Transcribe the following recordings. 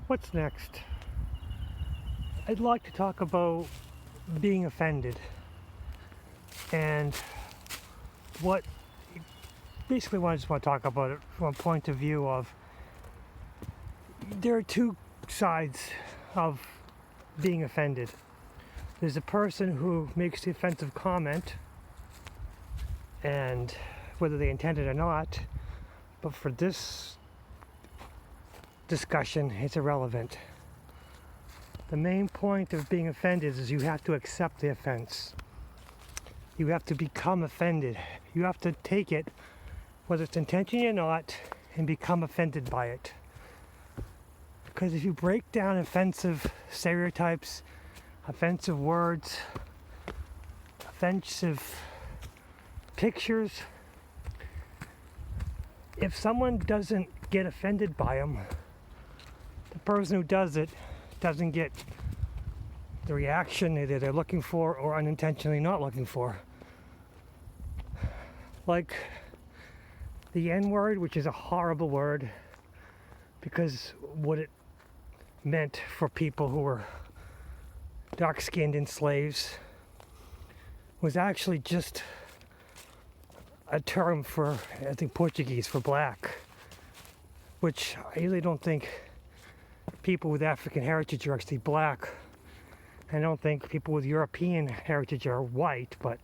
What's next? I'd like to talk about being offended and what basically I just want to talk about it from a point of view of there are two sides of being offended. There's a person who makes the offensive comment, and whether they intend it or not, but for this discussion, it's irrelevant. The main point of being offended is you have to accept the offense. You have to become offended. You have to take it, whether it's intentional or not, and become offended by it. Because if you break down offensive stereotypes, offensive words, offensive pictures, if someone doesn't get offended by them, the person who does it doesn't get the reaction either they're looking for or unintentionally not looking for. Like the N-word, which is a horrible word because what it meant for people who were dark-skinned and slaves was actually just a term for, I think, Portuguese for black, which I really don't think people with African heritage are actually black. I don't think people with European heritage are white, but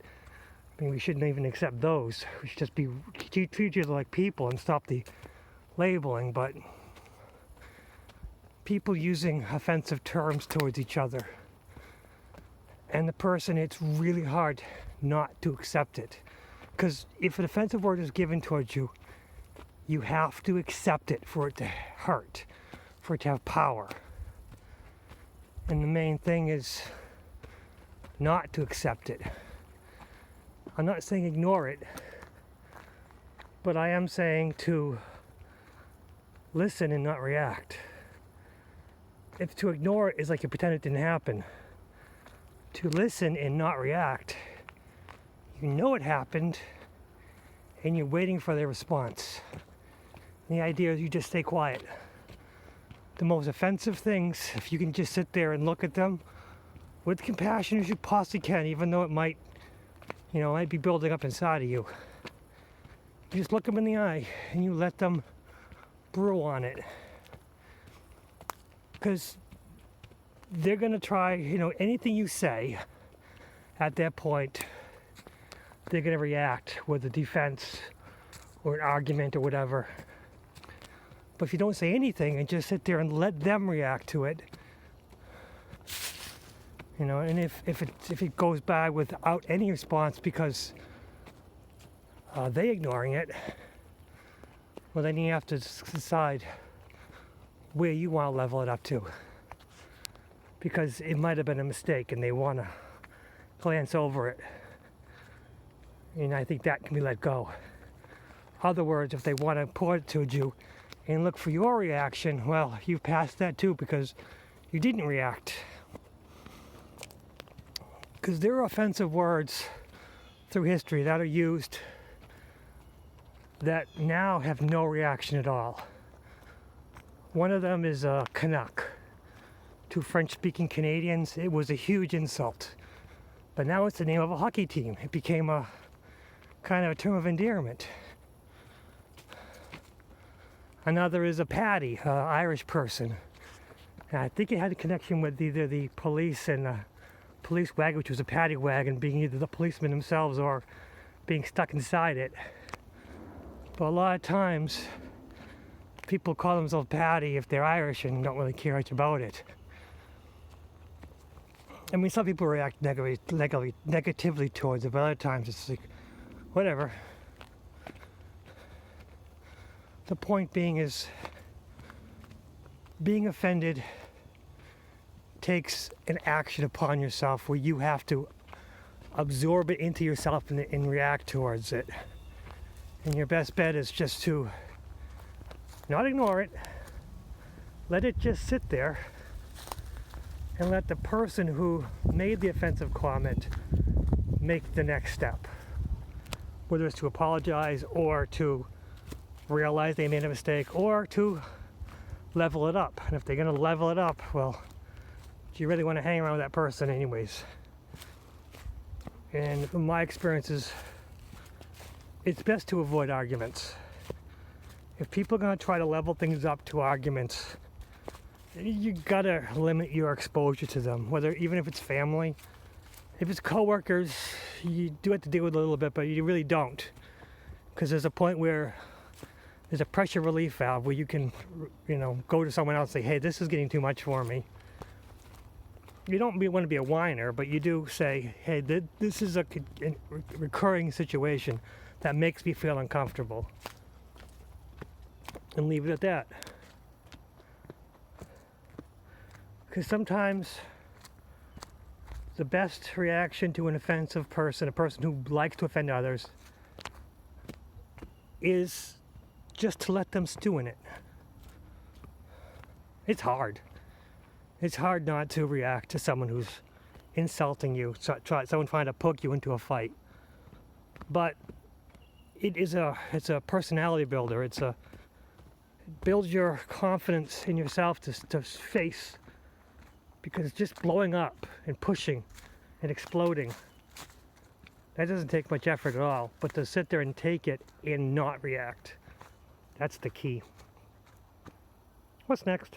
I mean, we shouldn't even accept those. We should just be treat each other like people and stop the labeling. But people using offensive terms towards each other, and the person, it's really hard not to accept it. Because if an offensive word is given towards you, you have to accept it for it to hurt, for it to have power. And the main thing is not to accept it. I'm not saying ignore it, but I am saying to listen and not react. If to ignore it is like you pretend it didn't happen. To listen and not react, you know it happened and you're waiting for their response. And the idea is you just stay quiet. The most offensive things, if you can just sit there and look at them with compassion as you possibly can, even though it might be building up inside of you. You just look them in the eye and you let them brew on it. Because they're going to try, anything you say at that point, they're going to react with a defense or an argument or whatever. But if you don't say anything and just sit there and let them react to it, and if it goes by without any response because they ignoring it, well, then you have to decide where you want to level it up to. Because it might have been a mistake and they want to glance over it. And I think that can be let go. Other words, if they want to pour it to you and look for your reaction, well, you've passed that too because you didn't react. Because there are offensive words through history that are used that now have no reaction at all. One of them is a Canuck. To French-speaking Canadians, it was a huge insult. But now it's the name of a hockey team. It became a kind of a term of endearment. Another is a Paddy, an Irish person. And I think it had a connection with either the police and the police wagon, which was a paddy wagon, being either the policemen themselves or being stuck inside it. But a lot of times, people call themselves Paddy if they're Irish and don't really care much about it. I mean, some people react negatively towards it, but other times it's like, whatever. The point being is, being offended takes an action upon yourself where you have to absorb it into yourself and react towards it. And your best bet is just to not ignore it, let it just sit there, and let the person who made the offensive comment make the next step. Whether it's to apologize or to realize they made a mistake or to level it up. And if they're going to level it up, well, do you really want to hang around with that person anyways? And from my experiences, it's best to avoid arguments. If people are going to try to level things up to arguments, you gotta limit your exposure to them, whether even if it's family. If it's coworkers, you do have to deal with it a little bit, but you really don't, because there's a point where there's a pressure relief valve where you can, go to someone else and say, hey, this is getting too much for me. You don't want to be a whiner, but you do say, hey, this is a recurring situation that makes me feel uncomfortable, and leave it at that. Because sometimes the best reaction to an offensive person, a person who likes to offend others, is just to let them stew in it. It's hard. It's hard not to react to someone who's insulting you, someone trying to poke you into a fight. But it's a personality builder. It builds your confidence in yourself to face. Because just blowing up and pushing and exploding, that doesn't take much effort at all. But to sit there and take it and not react, that's the key. What's next?